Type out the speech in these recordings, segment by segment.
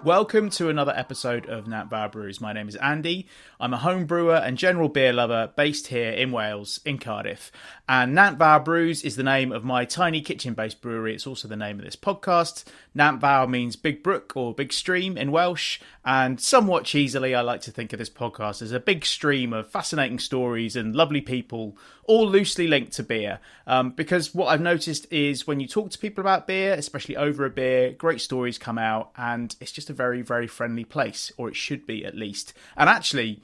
Welcome to another episode of Nat Bar Brews. My name is Andy. I'm a home brewer and general beer lover based here in Wales, in Cardiff. And Nat Bar Brews is the name of my tiny kitchen-based brewery. It's also the name of this podcast. Nant Bar means big brook or big stream in Welsh. And somewhat cheesily, I like to think of this podcast as a big stream of fascinating stories and lovely people, all loosely linked to beer. Because what I've noticed is when you talk to people about beer, especially over a beer, great stories come out, and it's just a very, very friendly place, or it should be at least. And actually,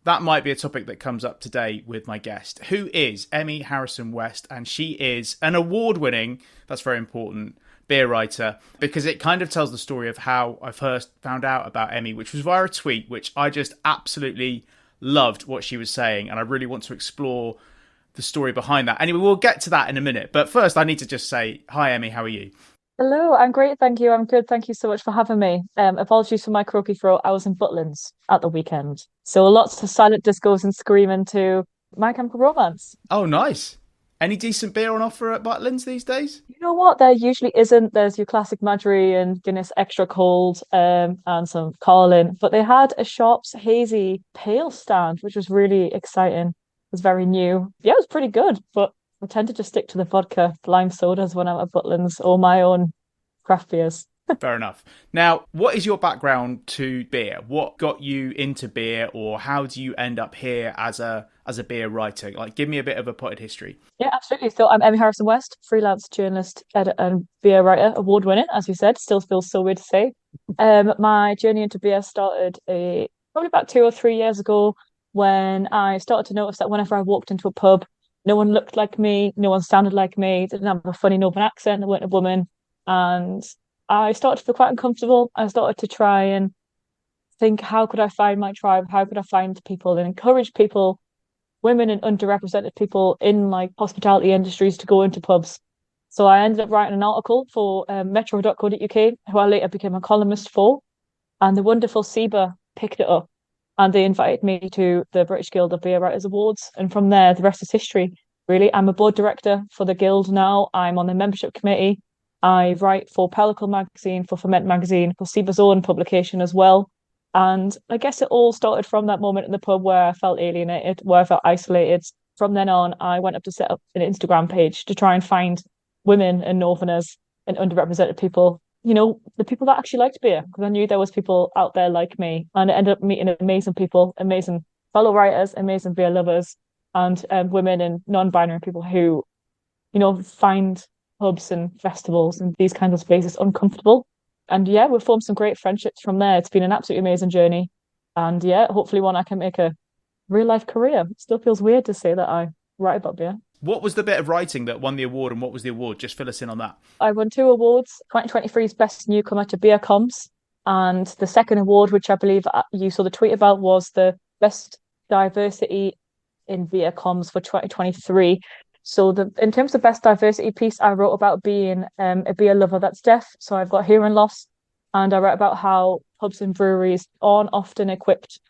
that might be a topic that comes up today with my guest, who is Emmie Harrison-West, and she is an award-winning, that's very important, beer writer, because it kind of tells the story of how I first found out about Emmie, which was via a tweet, which I just absolutely loved what she was saying, and I really want to explore the story behind that. Anyway, we'll get to that in a minute, but first I need to just say, hi Emmie, how are you? Hello, I'm great, thank you. I'm good. Thank you so much for having me. Apologies for my croaky throat. I was in Butlins at the weekend. So lots of silent discos and screaming to My Chemical Romance. Oh, nice. Any decent beer on offer at Butlins these days? You know what? There usually isn't. There's your classic Madry and Guinness Extra Cold, and some Carlin. But they had a Sharps Hazy Pale stand, which was really exciting. It was very new. Yeah, it was pretty good, but I tend to just stick to the vodka lime sodas when I'm at Butlins or my own craft beers. Fair enough. Now, what is your background to beer? What got you into beer, or how do you end up here as a beer writer? Like, give me a bit of a potted history. Yeah, absolutely. So I'm Emmie Harrison-West, freelance journalist, editor, and beer writer, award winning, as you said. Still feels so weird to say. My journey into beer started probably about 2 or 3 years ago when I started to notice that whenever I walked into a pub, no one looked like me, no one sounded like me, didn't have a funny Northern accent, they weren't a woman, and I started to feel quite uncomfortable. I started to try and think, how could I find my tribe? How could I find people and encourage people, women and underrepresented people in like hospitality industries, to go into pubs? So I ended up writing an article for metro.co.uk, who I later became a columnist for, and the wonderful SEBA picked it up and they invited me to the British Guild of Beer Writers Awards. And from there, the rest is history, really. I'm a board director for the Guild now. I'm on the membership committee. I write for Pellicle magazine, for Ferment magazine, for SEBA's own publication as well. And I guess it all started from that moment in the pub where I felt alienated, where I felt isolated. From then on, I went up to set up an Instagram page to try and find women and Northerners and underrepresented people, the people that actually liked beer, because I knew there was people out there like me. And I ended up meeting amazing people, amazing fellow writers, amazing beer lovers, and women and non-binary people who, find pubs and festivals and these kinds of spaces uncomfortable. And yeah, we've formed some great friendships from there. It's been an absolutely amazing journey. And yeah, hopefully one I can make a real life career. It still feels weird to say that I write about beer. What was the bit of writing that won the award, and what was the award? Just fill us in on that. I won 2 awards: 2023's Best Newcomer to Beer Comms, and the second award, which I believe you saw the tweet about, was the Best Diversity in Beer Comms for 2023. So in terms of best diversity piece, I wrote about being a beer lover that's deaf. So I've got hearing loss, and I wrote about how pubs and breweries aren't often equipped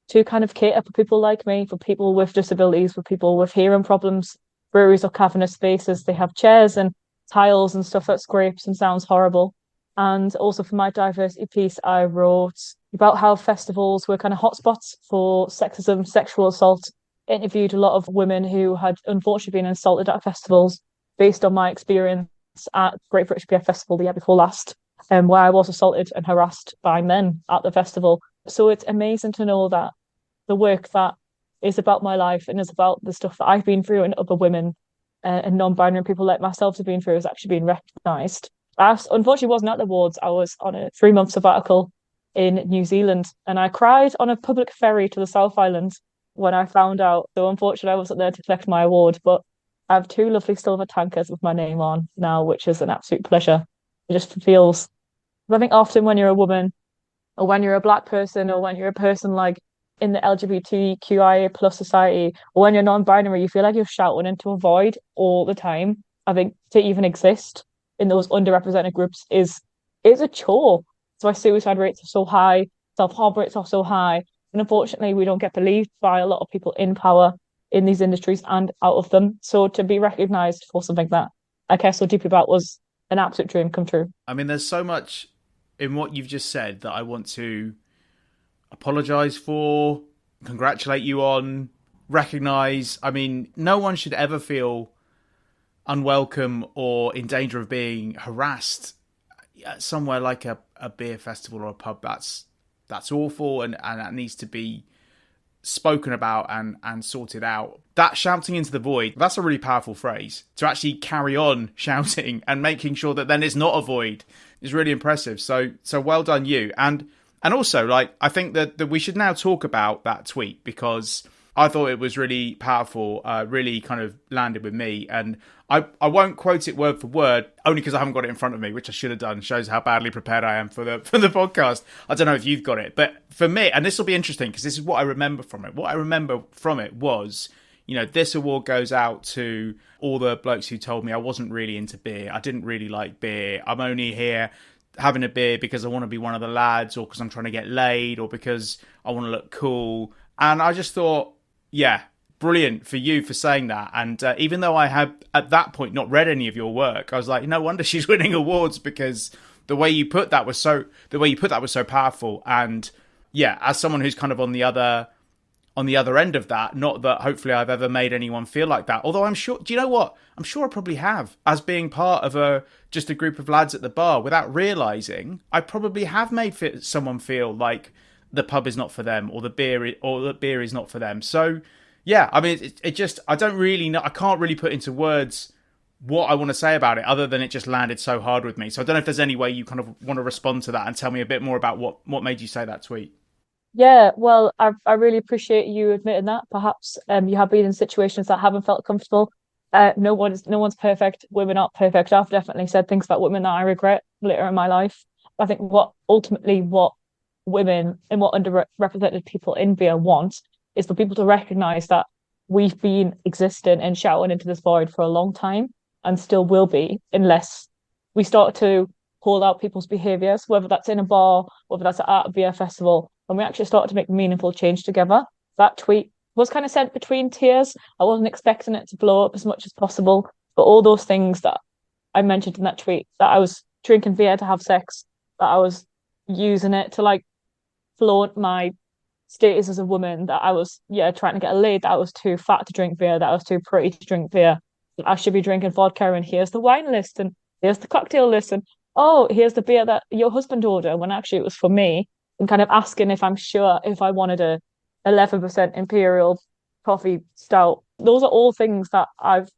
to kind of cater for people like me, for people with disabilities, for people with hearing problems. Breweries are cavernous spaces. They have chairs and tiles and stuff that scrapes and sounds horrible. And also for my diversity piece, I wrote about how festivals were kind of hotspots for sexism, sexual assault. Interviewed a lot of women who had unfortunately been insulted at festivals based on my experience at Great British Beer Festival the year before last, where I was assaulted and harassed by men at the festival. So it's amazing to know that the work that is about my life and is about the stuff that I've been through and other women and non-binary people like myself have been through is actually being recognised. I unfortunately wasn't at the awards. I was on a 3-month sabbatical in New Zealand, and I cried on a public ferry to the South Island when I found out. So unfortunately, I wasn't there to collect my award, but I have 2 lovely silver tankers with my name on now, which is an absolute pleasure. It just feels, I think often when you're a woman, or when you're a Black person, or when you're a person like in the LGBTQIA plus society, or when you're non-binary, you feel like you're shouting into a void all the time. I think to even exist in those underrepresented groups is a chore. So why suicide rates are so high, self-harm rates are so high. And unfortunately, we don't get believed by a lot of people in power in these industries and out of them. So to be recognised for something that I care so deeply about was an absolute dream come true. I mean, there's so much in what you've just said that I want to apologise for, congratulate you on, recognise. I mean, no one should ever feel unwelcome or in danger of being harassed at somewhere like a beer festival or a pub. That's awful, and that needs to be spoken about and sorted out. That shouting into the void, that's a really powerful phrase. To actually carry on shouting and making sure that then it's not a void is really impressive. So well done you. And also, like, I think that we should now talk about that tweet, because I thought it was really powerful, really kind of landed with me. And I won't quote it word for word, only because I haven't got it in front of me, which I should have done. Shows how badly prepared I am for the podcast. I don't know if you've got it, but for me, and this will be interesting because this is what I remember from it. What I remember from it was, you know, this award goes out to all the blokes who told me I wasn't really into beer. I didn't really like beer. I'm only here having a beer because I want to be one of the lads, or because I'm trying to get laid, or because I want to look cool. And I just thought, yeah, brilliant for you for saying that. And even though I had at that point not read any of your work, I was like, no wonder she's winning awards, because the way you put that was so powerful. And yeah, as someone who's kind of on the other end of that, not that hopefully I've ever made anyone feel like that, although I'm sure, do you know what, I'm sure I probably have, as being part of just a group of lads at the bar, without realizing I probably have made someone feel like the pub is not for them, or the beer is not for them. So yeah, I mean, it just, I don't really know, I can't really put into words what I want to say about it, other than it just landed so hard with me. So I don't know if there's any way you kind of want to respond to that and tell me a bit more about what made you say that tweet. Yeah, well, I really appreciate you admitting that. Perhaps you have been in situations that haven't felt comfortable. No one's perfect. Women aren't perfect. I've definitely said things about women that I regret later in my life. I think what women and what underrepresented people in beer want is for people to recognize that we've been existing and shouting into this void for a long time, and still will be, unless we start to call out people's behaviors, whether that's in a bar, whether that's at a beer festival, and we actually start to make meaningful change together. That tweet was kind of sent between tears. I wasn't expecting it to blow up as much as possible, but all those things that I mentioned in that tweet, that I was drinking beer to have sex, that I was using it to like flaunt my status as a woman, that I was trying to get laid, that I was too fat to drink beer, that I was too pretty to drink beer, that I should be drinking vodka, and here's the wine list, and here's the cocktail list, and oh, here's the beer that your husband ordered, when actually it was for me, and kind of asking if I'm sure if I wanted a 11% imperial coffee stout. Those are all things that I've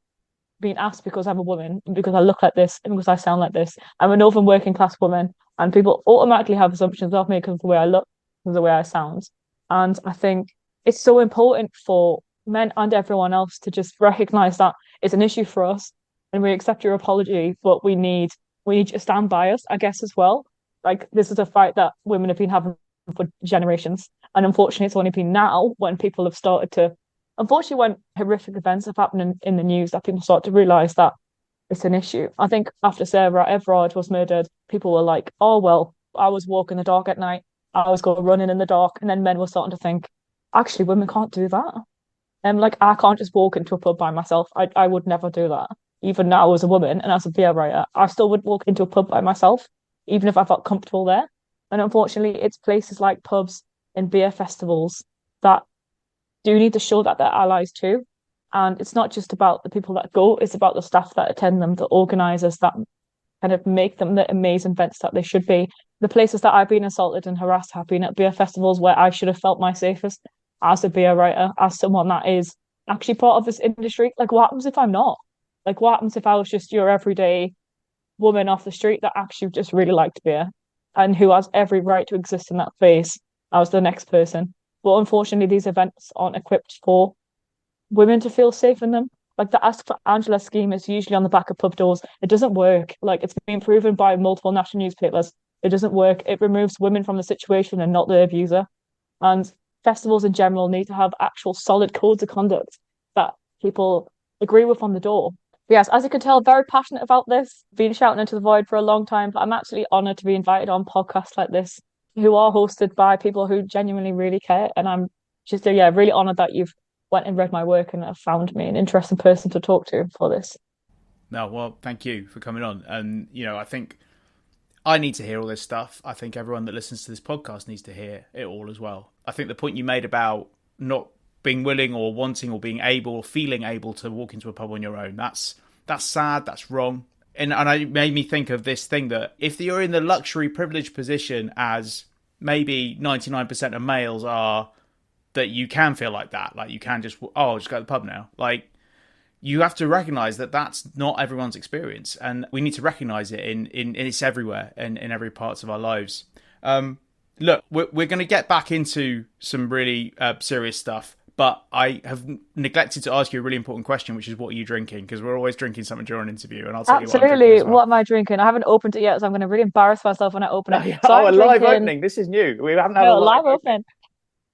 been asked because I'm a woman, and because I look like this, and because I sound like this. I'm a northern working class woman, and people automatically have assumptions of me because of the way I look, because of the way I sound. And I think it's so important for men and everyone else to just recognize that it's an issue for us, and we accept your apology, but we need you to stand by us, I guess, as well. Like, this is a fight that women have been having for generations. And unfortunately, it's only been now, when people have started to, unfortunately, when horrific events have happened in the news, that people start to realise that it's an issue. I think after Sarah Everard was murdered, people were like, oh, well, I was walking the dog at night, I was going running in the dark. And then men were starting to think, actually, women can't do that. And like, I can't just walk into a pub by myself. I would never do that. Even now as a woman and as a beer writer, I still would walk into a pub by myself, even if I felt comfortable there. And unfortunately, it's places like pubs and beer festivals that do need to show that they're allies too. And it's not just about the people that go, it's about the staff that attend them, the organisers that kind of make them the amazing events that they should be. The places that I've been assaulted and harassed have been at beer festivals where I should have felt my safest as a beer writer, as someone that is actually part of this industry. Like, what happens if I'm not? Like, what happens if I was just your everyday woman off the street that actually just really liked beer and who has every right to exist in that space as the next person? But unfortunately, these events aren't equipped for women to feel safe in them. Like, the Ask for Angela scheme is usually on the back of pub doors. It doesn't work. Like, it's been proven by multiple national newspapers. It doesn't work. It removes women from the situation and not the abuser. And festivals in general need to have actual solid codes of conduct that people agree with on the door. But yes, as you can tell, very passionate about this. Been shouting into the void for a long time, but I'm actually honoured to be invited on podcasts like this, who are hosted by people who genuinely really care. And I'm just really honoured that you've went and read my work and have found me an interesting person to talk to for this. No, well, thank you for coming on. And, you know, I think I need to hear all this stuff. I think everyone that listens to this podcast needs to hear it all as well. I think the point you made about not being willing or wanting or being able or feeling able to walk into a pub on your own, that's sad, that's wrong. And it made me think of this thing that if you're in the luxury privileged position as maybe 99% of males are, that you can feel like that. Like you can just, oh, I'll just go to the pub now. Like you have to recognize that that's not everyone's experience. And we need to recognize it in it's everywhere and in every parts of our lives. Look, we're going to get back into some really serious stuff. But I have neglected to ask you a really important question, which is what are you drinking? Because we're always drinking something during an interview, and I'll tell you what I'm drinking Absolutely. as well. What am I drinking? I haven't opened it yet, so I'm going to really embarrass myself when I open it. So Oh, a I'm live drinking, opening. This is new. We haven't had a no, live live opening. open.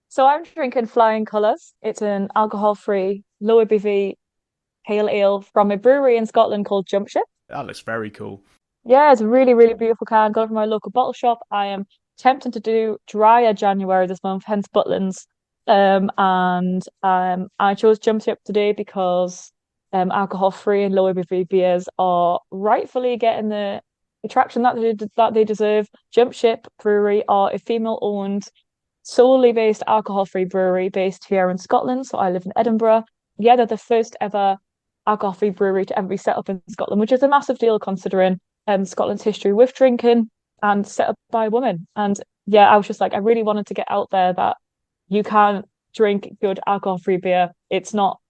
So I'm drinking Flying Colours. It's an alcohol-free, low ABV pale ale from a brewery in Scotland called Jump Ship. That looks very cool. Yeah, it's a really, really beautiful can. Got it from my local bottle shop. I am tempting to do drier January this month, hence Butlins. And I chose Jump Ship today because alcohol-free and low ABV beers are rightfully getting the attraction that they deserve. Jump Ship Brewery are a female-owned, solely based alcohol-free brewery based here in Scotland. So I live in Edinburgh. Yeah, they're the first ever alcohol-free brewery to ever be set up in Scotland, which is a massive deal considering Scotland's history with drinking and set up by a woman. And yeah, I was just like, I really wanted to get out there that you can drink good alcohol-free beer. It's not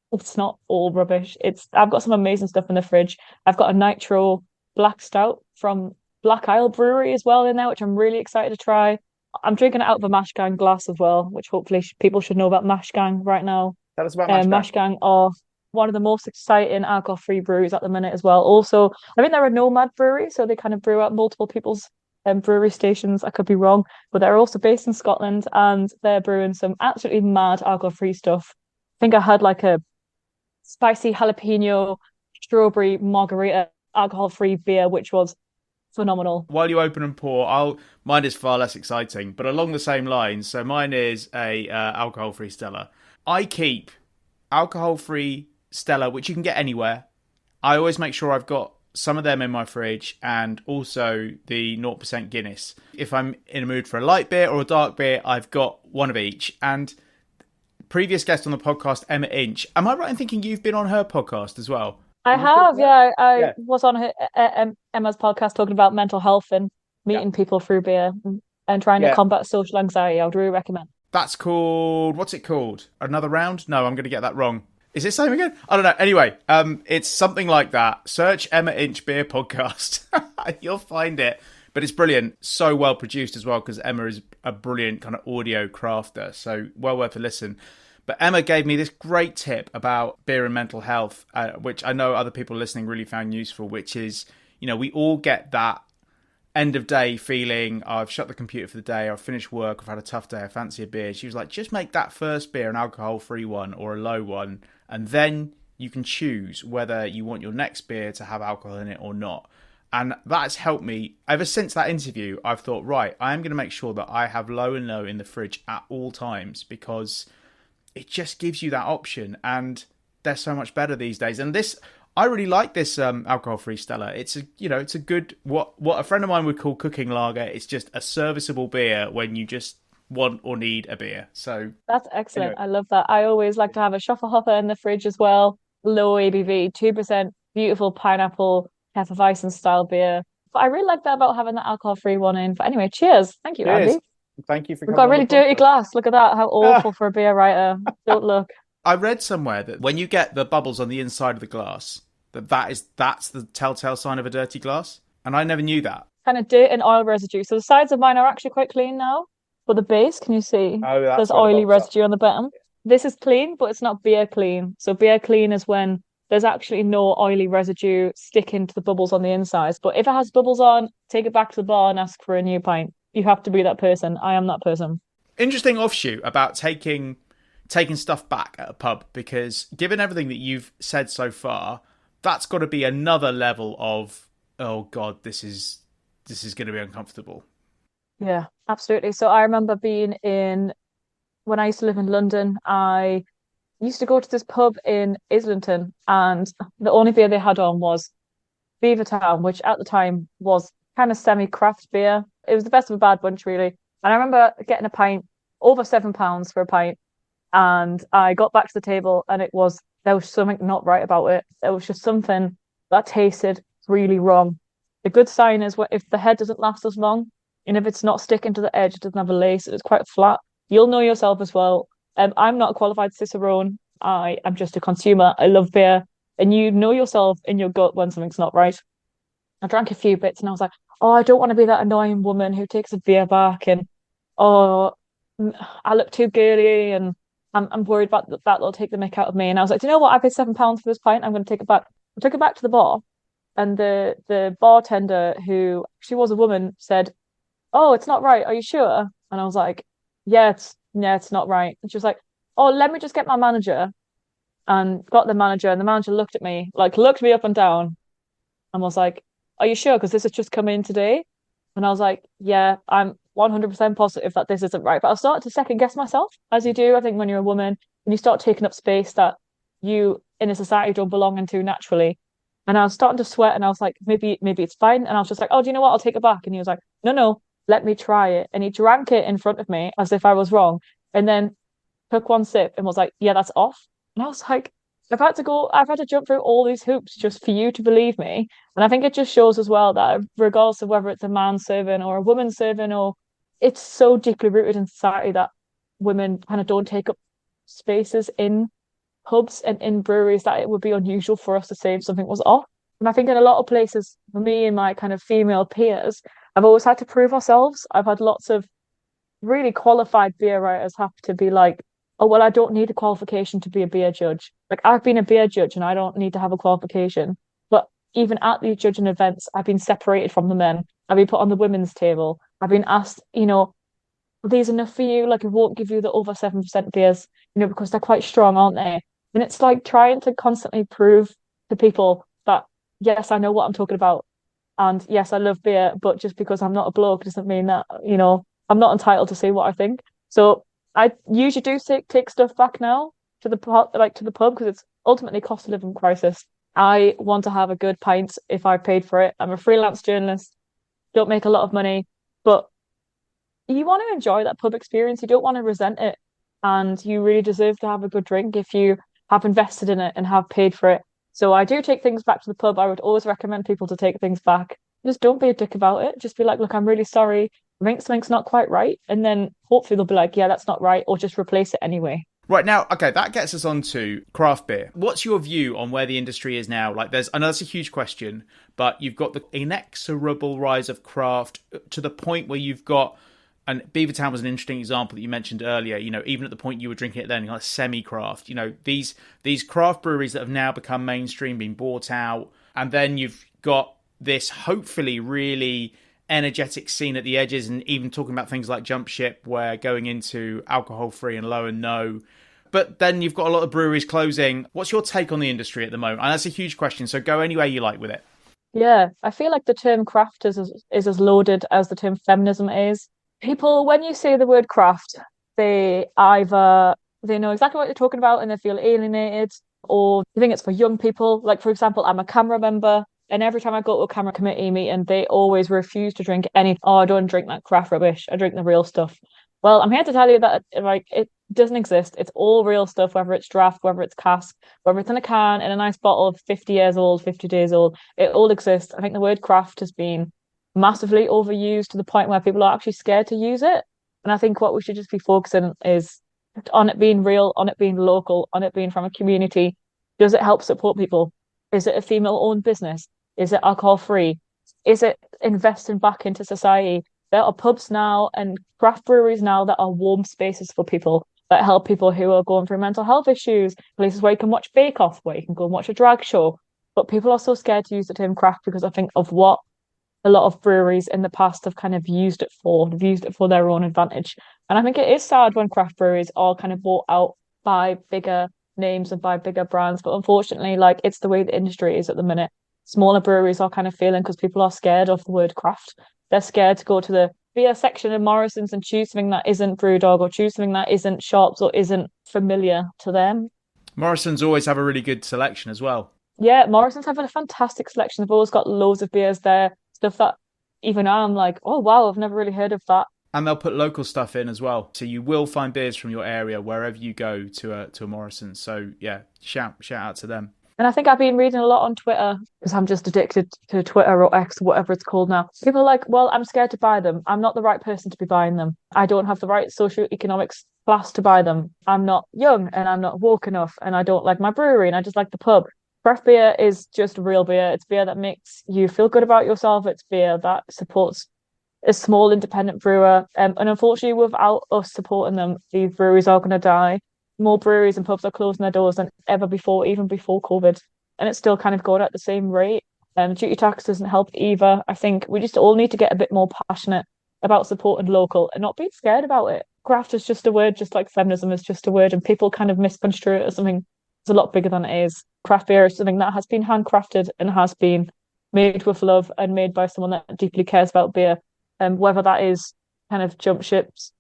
all rubbish. I've got some amazing stuff in the fridge. I've got a nitro black stout from Black Isle Brewery as well in there, which I'm really excited to try. I'm drinking it out of a Mash Gang glass as well, which hopefully people should know about Mash Gang right now. Tell us about Mash Mash Gang are one of the most exciting alcohol-free breweries at the minute as well. Also, I think they're a nomad brewery, so they kind of brew at multiple people's brewery stations. I could be wrong, but they're also based in Scotland and they're brewing some absolutely mad alcohol-free stuff. I think I had like a spicy jalapeno strawberry margarita alcohol-free beer, which was phenomenal. While you open and pour, mine is far less exciting, but along the same lines. So mine is a alcohol-free Stella. I keep alcohol-free Stella, which you can get anywhere. I always make sure I've got some of them in my fridge and also the 0% Guinness. If I'm in a mood for a light beer or a dark beer, I've got one of each. And previous guest on the podcast, Emma Inch. Am I right in thinking you've been on her podcast as well? I have, yeah. I was on Emma's podcast talking about mental health and meeting people through beer and trying to combat social anxiety. I would really recommend. That's called, what's it called? Another Round? No, I'm going to get that wrong. Is it same again? I don't know. Anyway, it's something like that. Search Emma Inch Beer Podcast. You'll find it. But it's brilliant. So well produced as well because Emma is a brilliant kind of audio crafter. So well worth a listen. But Emma gave me this great tip about beer and mental health, which I know other people listening really found useful, which is, we all get that end of day feeling, I've shut the computer for the day, I've finished work, I've had a tough day, I fancy a beer. She was like, just make that first beer an alcohol-free one or a low one, and then you can choose whether you want your next beer to have alcohol in it or not. And that's helped me. Ever since that interview, I've thought, right, I am going to make sure that I have low and low in the fridge at all times because it just gives you that option, and they're so much better these days. And I really like this alcohol-free Stella. It's a good what a friend of mine would call cooking lager. It's just a serviceable beer when you just want or need a beer. So that's excellent. Anyway. I love that. I always like to have a Schofferhofer in the fridge as well. Low ABV, 2%, beautiful pineapple, Hefeweizen style beer. But I really like that about having the alcohol-free one in. But anyway, cheers. Thank you, Cheers. Andy. Thank you for We've coming got a on really the dirty podcast. glass. Look at that. How awful for a beer writer. Don't look. I read somewhere that when you get the bubbles on the inside of the glass, that's the telltale sign of a dirty glass. And I never knew that. Kind of dirt and oil residue. So the sides of mine are actually quite clean now. But the base, can you see? Oh, that's There's where the oily bubbles are. residue on the bottom. This is clean, but it's not beer clean. So beer clean is when there's actually no oily residue sticking to the bubbles on the insides. But if it has bubbles on, take it back to the bar and ask for a new pint. You have to be that person. I am that person. Interesting offshoot about taking stuff back at a pub, because given everything that you've said so far, that's got to be another level of, oh God, this is going to be uncomfortable. Yeah, absolutely. So I remember when I used to live in London, I used to go to this pub in Islington, and the only beer they had on was Beavertown, which at the time was kind of semi-craft beer. It was the best of a bad bunch, really. And I remember getting a pint, over £7 for a pint, and I got back to the table, and there was something not right about it. There was just something that tasted really wrong. A good sign is if the head doesn't last as long, and if it's not sticking to the edge, it doesn't have a lace, it's quite flat. You'll know yourself as well. I'm not a qualified cicerone. I am just a consumer. I love beer, and you know yourself in your gut when something's not right. I drank a few bits, and I was like, oh, I don't want to be that annoying woman who takes a beer back, and oh, I look too girly, and I'm worried about that they'll take the mick out of me. And I was like, do you know what? I paid £7 for this pint. I'm going to take it back. I took it back to the bar, and the bartender, who she was a woman, said, "Oh, it's not right. Are you sure?" And I was like, "Yeah, it's not right." And she was like, "Oh, let me just get my manager." And got the manager, and the manager looked at me, like looked me up and down, and was like, "Are you sure? Because this has just come in today." And I was like, "Yeah, I'm 100% positive that this isn't right." But I started to second guess myself, as you do, I think, when you're a woman, and you start taking up space that you in a society don't belong into naturally. And I was starting to sweat, and I was like, maybe it's fine. And I was just like, "Oh, do you know what? I'll take it back." And he was like, "No, no, let me try it." And he drank it in front of me as if I was wrong, and then took one sip and was like, "Yeah, that's off." And I was like, I've had to jump through all these hoops just for you to believe me. And I think it just shows as well that regardless of whether it's a man serving or a woman serving, or it's so deeply rooted in society that women kind of don't take up spaces in pubs and in breweries, that it would be unusual for us to say if something was off. And I think in a lot of places, for me and my kind of female peers, I've always had to prove ourselves. I've had lots of really qualified beer writers have to be like, "Oh, well, I don't need a qualification to be a beer judge. Like, I've been a beer judge and I don't need to have a qualification." But even at these judging events, I've been separated from the men. I've been put on the women's table. I've been asked, "Are these enough for you? Like, it won't give you the over 7% beers, because they're quite strong, aren't they?" And it's like trying to constantly prove to people that, yes, I know what I'm talking about. And yes, I love beer, but just because I'm not a bloke doesn't mean that, I'm not entitled to say what I think. So I usually do take stuff back now to the pub, to the pub, because it's ultimately cost of living crisis. I want to have a good pint if I paid for it. I'm a freelance journalist, don't make a lot of money, but you want to enjoy that pub experience. You don't want to resent it, and you really deserve to have a good drink if you have invested in it and have paid for it. So I do take things back to the pub. I would always recommend people to take things back. Just don't be a dick about it. Just be like, "Look, I'm really sorry. I think something's not quite right." And then hopefully they'll be like, "Yeah, that's not right," or just replace it anyway. Right now, okay, that gets us on to craft beer. What's your view on where the industry is now? Like, I know that's a huge question, but you've got the inexorable rise of craft to the point where you've got, and Beavertown was an interesting example that you mentioned earlier. Even at the point you were drinking it then, like semi-craft. These craft breweries that have now become mainstream, being bought out, and then you've got this hopefully really energetic scene at the edges, and even talking about things like Jump Ship, where going into alcohol-free and low and no. But then you've got a lot of breweries closing. What's your take on the industry at the moment? And that's a huge question, so go anywhere you like with it. Yeah, I feel like the term craft is as loaded as the term feminism is. People, when you say the word craft, they know exactly what you're talking about and they feel alienated, or they think it's for young people. Like, for example, I'm a camera member, and every time I go to a camera committee meeting, they always refuse to drink any. "Oh, I don't drink that craft rubbish. I drink the real stuff." Well, I'm here to tell you that like it doesn't exist. It's all real stuff, whether it's draft, whether it's cask, whether it's in a can, in a nice bottle, 50 years old, 50 days old. It all exists. I think the word craft has been massively overused to the point where people are actually scared to use it. And I think what we should just be focusing is on it being real, on it being local, on it being from a community. Does it help support people? Is it a female-owned business? Is it alcohol-free? Is it investing back into society? There are pubs now and craft breweries now that are warm spaces for people, that help people who are going through mental health issues, places where you can watch Bake Off, where you can go and watch a drag show. But people are so scared to use the term craft because I think of what a lot of breweries in the past have kind of used it for. They've used it for their own advantage. And I think it is sad when craft breweries are kind of bought out by bigger names and by bigger brands. But unfortunately, like, it's the way the industry is at the minute. Smaller breweries are kind of failing because people are scared of the word craft. They're scared to go to the beer section in Morrison's and choose something that isn't Brewdog, or choose something that isn't Sharps or isn't familiar to them. Morrison's always have a really good selection as well. Yeah, Morrison's have a fantastic selection. They've always got loads of beers there, stuff that even now I'm like, oh wow, I've never really heard of that. And they'll put local stuff in as well, so you will find beers from your area wherever you go to a Morrison's. So yeah, shout out to them. And I think I've been reading a lot on Twitter because I'm just addicted to Twitter or X, whatever it's called now. People are like, well, I'm scared to buy them. I'm not the right person to be buying them. I don't have the right socioeconomic class to buy them. I'm not young and I'm not woke enough and I don't like my brewery and I just like the pub. Craft beer is just real beer. It's beer that makes you feel good about yourself. It's beer that supports a small independent brewer. And unfortunately, without us supporting them, these breweries are going to die. More breweries and pubs are closing their doors than ever before, even before COVID. And it's still kind of going at the same rate. Duty tax doesn't help either. I think we just all need to get a bit more passionate about supporting local and not being scared about it. Craft is just a word, just like feminism is just a word, and people kind of misconstrue it as something that's a lot bigger than it is. Craft beer is something that has been handcrafted and has been made with love and made by someone that deeply cares about beer. Whether that is kind of jump ships,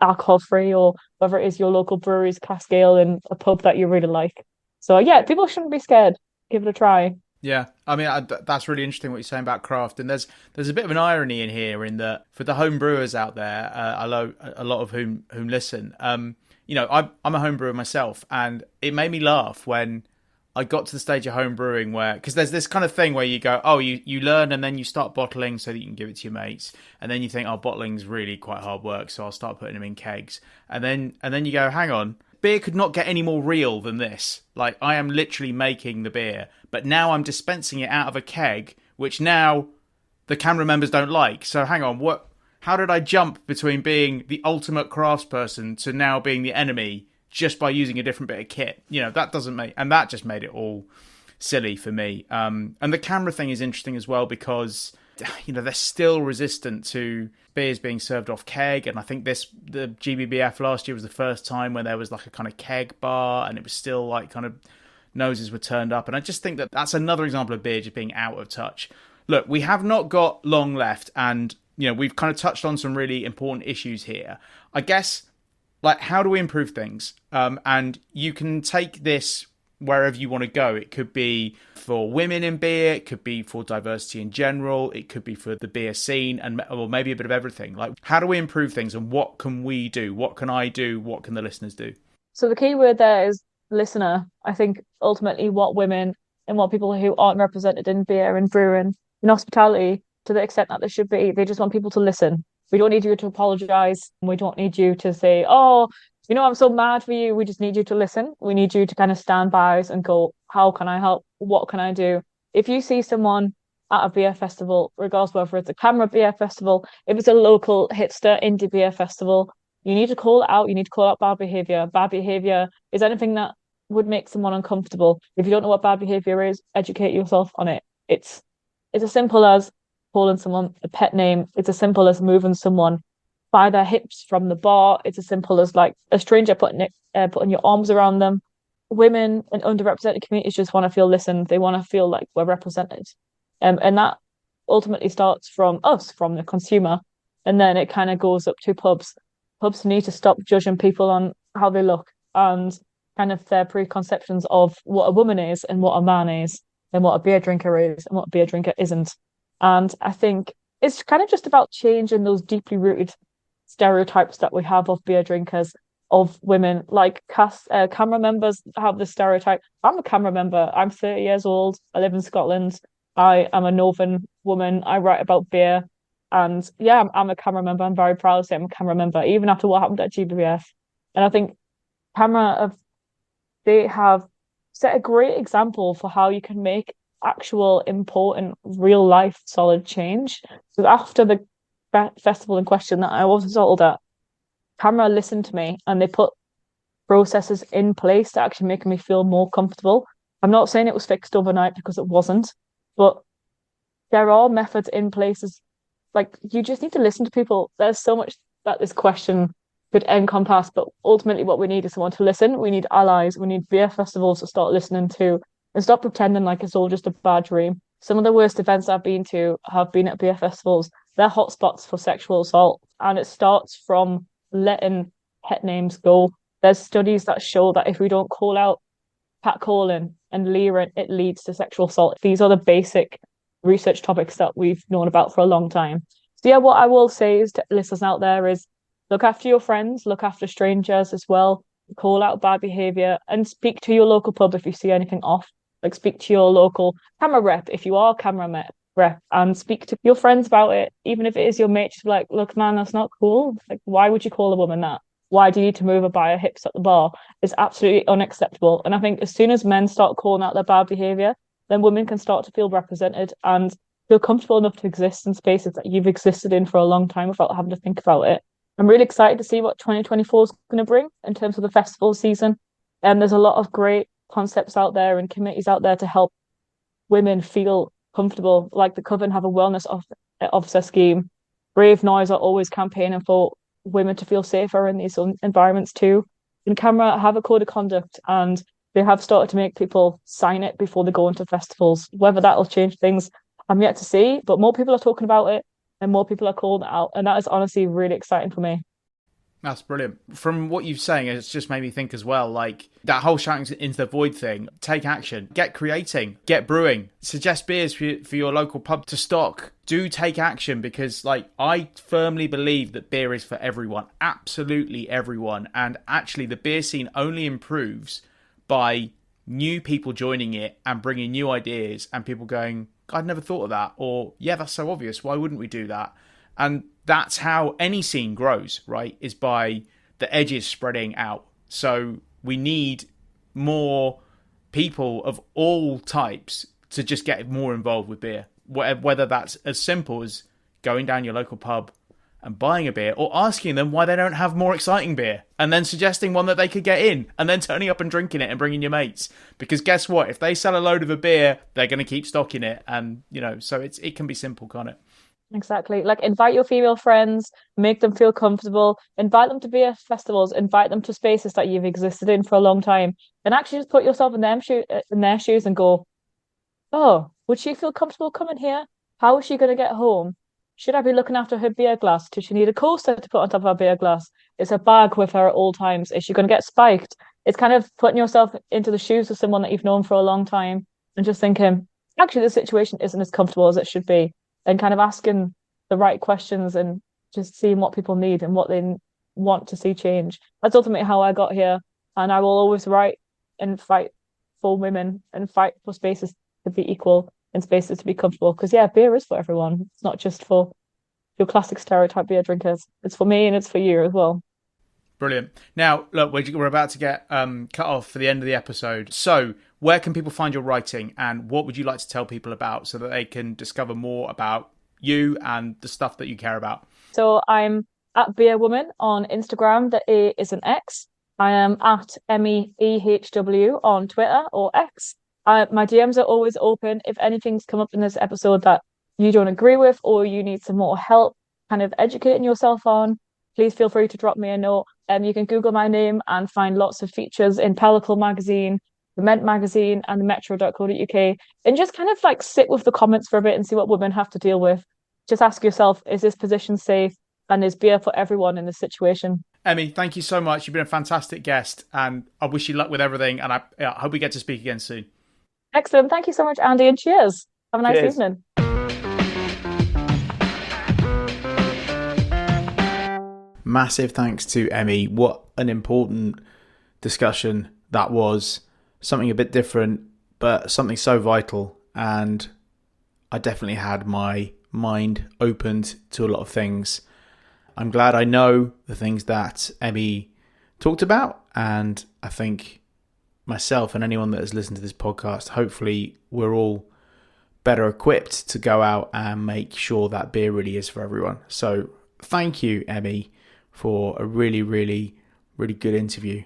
alcohol free, or whether it is your local brewery's cask ale in a pub that you really like. So yeah, people shouldn't be scared. Give it a try. Yeah, I mean that's really interesting what you're saying about craft, and there's a bit of an irony in here in that for the home brewers out there, a lot of whom listen, I'm a home brewer myself, and it made me laugh when I got to the stage of home brewing where, because there's this kind of thing where you go, oh, you learn and then you start bottling so that you can give it to your mates, and then you think, oh, bottling's really quite hard work, so I'll start putting them in kegs, and then you go, hang on, beer could not get any more real than this. Like, I am literally making the beer, but now I'm dispensing it out of a keg, which now the camera members don't like. So hang on, what? How did I jump between being the ultimate craftsperson to now being the enemy just by using a different bit of kit? That doesn't make, and that just made it all silly for me. And the camera thing is interesting as well because, they're still resistant to beers being served off keg. And I think the GBBF last year was the first time when there was like a kind of keg bar and it was still like kind of noses were turned up. And I just think that that's another example of beer just being out of touch. Look, we have not got long left, and, we've kind of touched on some really important issues here. I guess, like, how do we improve things? And you can take this wherever you want to go. It could be for women in beer, it could be for diversity in general, it could be for the beer scene, or maybe a bit of everything. Like, how do we improve things, and what can we do? What can I do? What can the listeners do? So the key word there is listener. I think ultimately what women and what people who aren't represented in beer and brewing in hospitality, to the extent that they should be, they just want people to listen. We don't need you to apologize. We don't need you to say, oh, I'm so mad for you. We just need you to listen. We need you to kind of stand by us and go, how can I help? What can I do? If you see someone at a beer festival, regardless whether it's a camera beer festival, if it's a local hipster indie beer festival, you need to call it out. You need to call out bad behavior. Bad behavior is anything that would make someone uncomfortable. If you don't know what bad behavior is, educate yourself on it. It's as simple as calling someone a pet name. It's as simple as moving someone by their hips from the bar. It's as simple as like a stranger putting your arms around them. Women and underrepresented communities just want to feel listened. They want to feel like we're represented. And that ultimately starts from us, from the consumer. And then it kind of goes up to pubs. Pubs need to stop judging people on how they look and kind of their preconceptions of what a woman is and what a man is and what a beer drinker is and what a beer drinker isn't. And I think it's kind of just about changing those deeply rooted stereotypes that we have of beer drinkers, of women. Like camera members have the stereotype. I'm a camera member. I'm 30 years old. I live in Scotland. I am a northern woman. I write about beer. And yeah, I'm a camera member. I'm very proud to say I'm a camera member, even after what happened at GBBF. And I think they have set a great example for how you can make actual, important, real life, solid change. So after the festival in question that I was sold at, camera listened to me and they put processes in place to actually make me feel more comfortable. I'm not saying it was fixed overnight because it wasn't, but there are methods in places. Like, you just need to listen to people. There's so much that this question could encompass, but ultimately what we need is someone to listen. We need allies. We need beer festivals to start listening to and stop pretending like it's all just a bad dream. Some of the worst events I've been to have been at beer festivals. They're hotspots for sexual assault, and it starts from letting pet names go. There's studies that show that if we don't call out catcalling and leering, it leads to sexual assault. These are the basic research topics that we've known about for a long time. So yeah, what I will say is to listeners out there is look after your friends, look after strangers as well, call out bad behavior, and speak to your local pub if you see anything off. Like speak to your local camera rep if you are rep, and speak to your friends about it, even if it is your mate. Just be like, look, man, that's not cool. Like, why would you call a woman that? Why do you need to move her by her hips at the bar? It's absolutely unacceptable. And I think as soon as men start calling out their bad behavior, then women can start to feel represented and feel comfortable enough to exist in spaces that you've existed in for a long time without having to think about it. I'm really excited to see what 2024 is going to bring in terms of the festival season. And there's a lot of great concepts out there and committees out there to help women feel comfortable. Like the Coven have a wellness officer scheme. Brave Noise are always campaigning for women to feel safer in these environments too. And Camera have a code of conduct, and they have started to make people sign it before they go into festivals. Whether that'll change things, I'm yet to see, but more people are talking about it and more people are calling it out. And that is honestly really exciting for me. That's brilliant. From what you're saying, it's just made me think as well, like that whole shouting into the void thing. Take action, get creating, get brewing, suggest beers for your local pub to stock. Do take action, because like I firmly believe that beer is for everyone, absolutely everyone. And actually the beer scene only improves by new people joining it and bringing new ideas and people going, I'd never thought of that, or yeah, that's so obvious, why wouldn't we do that? And that's how any scene grows, right? Is by the edges spreading out. So we need more people of all types to just get more involved with beer. Whether that's as simple as going down your local pub and buying a beer, or asking them why they don't have more exciting beer, and then suggesting one that they could get in, and then turning up and drinking it and bringing your mates. Because guess what? If they sell a load of a beer, they're going to keep stocking it. And, you know, so it can be simple, can't it? Exactly. Like invite your female friends, make them feel comfortable, invite them to beer festivals, invite them to spaces that you've existed in for a long time, and actually just put yourself in their shoes and go, oh, would she feel comfortable coming here? How is she going to get home? Should I be looking after her beer glass? Does she need a coaster to put on top of her beer glass? Is her bag with her at all times? Is she going to get spiked? It's kind of putting yourself into the shoes of someone that you've known for a long time and just thinking, actually, the situation isn't as comfortable as it should be, and kind of asking the right questions and just seeing what people need and what they want to see change. That's ultimately how I got here. And I will always write and fight for women and fight for spaces to be equal and spaces to be comfortable. Because yeah, beer is for everyone. It's not just for your classic stereotype beer drinkers. It's for me and it's for you as well. Brilliant. Now, look, we're about to get cut off for the end of the episode. So where can people find your writing, and what would you like to tell people about so that they can discover more about you and the stuff that you care about? So I'm at Beer Woman on Instagram. The A is an X. I am at Emmie EHW on Twitter or X. My DMs are always open. If anything's come up in this episode that you don't agree with, or you need some more help kind of educating yourself on, please feel free to drop me a note. You can Google my name and find lots of features in Pellicle magazine, the Ment magazine, and the metro.co.uk, and just kind of like sit with the comments for a bit and see what women have to deal with. Just ask yourself, is this position safe, and is beer for everyone in this situation? Emmie, thank you so much. You've been a fantastic guest, and I wish you luck with everything, and I hope we get to speak again soon. Excellent. Thank you so much, Andy, and cheers. Have a nice evening. Massive thanks to Emmie. What an important discussion that was. Something a bit different, but something so vital. And I definitely had my mind opened to a lot of things. I'm glad I know the things that Emmie talked about. And I think myself and anyone that has listened to this podcast, hopefully we're all better equipped to go out and make sure that beer really is for everyone. So thank you, Emmie, for a really, really, really good interview.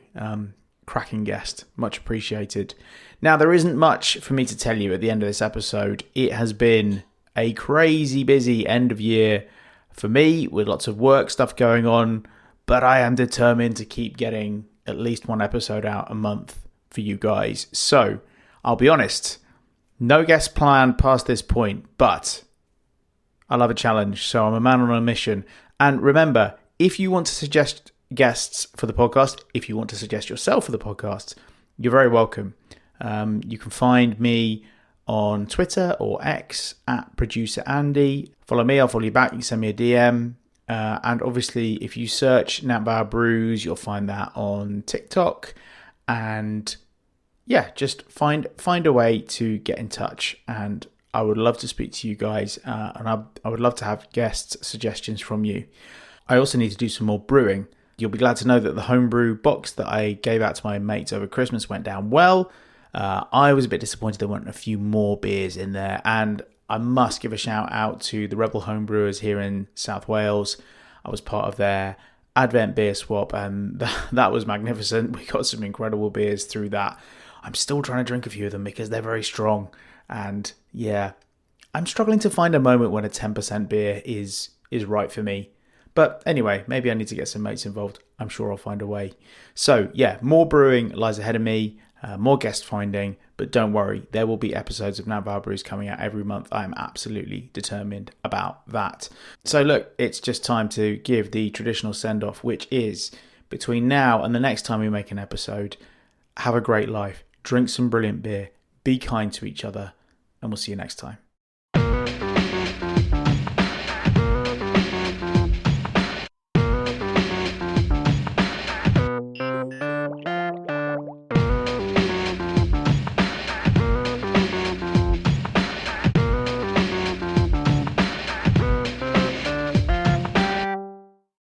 Cracking guest. Much appreciated. Now, there isn't much for me to tell you at the end of this episode. It has been a crazy busy end of year for me with lots of work stuff going on, but I am determined to keep getting at least one episode out a month for you guys. So, I'll be honest, no guest planned past this point, but I love a challenge, so I'm a man on a mission. And remember, if you want to suggest guests for the podcast, if you want to suggest yourself for the podcast, you're very welcome. You can find me on Twitter or X at producer Andy. Follow me, I'll follow you back. You can send me a DM. And obviously, if you search Nat Bar Brews, you'll find that on TikTok. And yeah, just find a way to get in touch. And I would love to speak to you guys. And I would love to have guest suggestions from you. I also need to do some more brewing. You'll be glad to know that the homebrew box that I gave out to my mates over Christmas went down well. I was a bit disappointed there weren't a few more beers in there. And I must give a shout out to the Rebel Homebrewers here in South Wales. I was part of their Advent beer swap and that was magnificent. We got some incredible beers through that. I'm still trying to drink a few of them because they're very strong. And yeah, I'm struggling to find a moment when a 10% beer is right for me. But anyway, maybe I need to get some mates involved. I'm sure I'll find a way. So yeah, more brewing lies ahead of me, more guest finding, but don't worry, there will be episodes of Nat Bar Brews coming out every month. I am absolutely determined about that. So look, it's just time to give the traditional send-off, which is between now and the next time we make an episode, have a great life, drink some brilliant beer, be kind to each other, and we'll see you next time.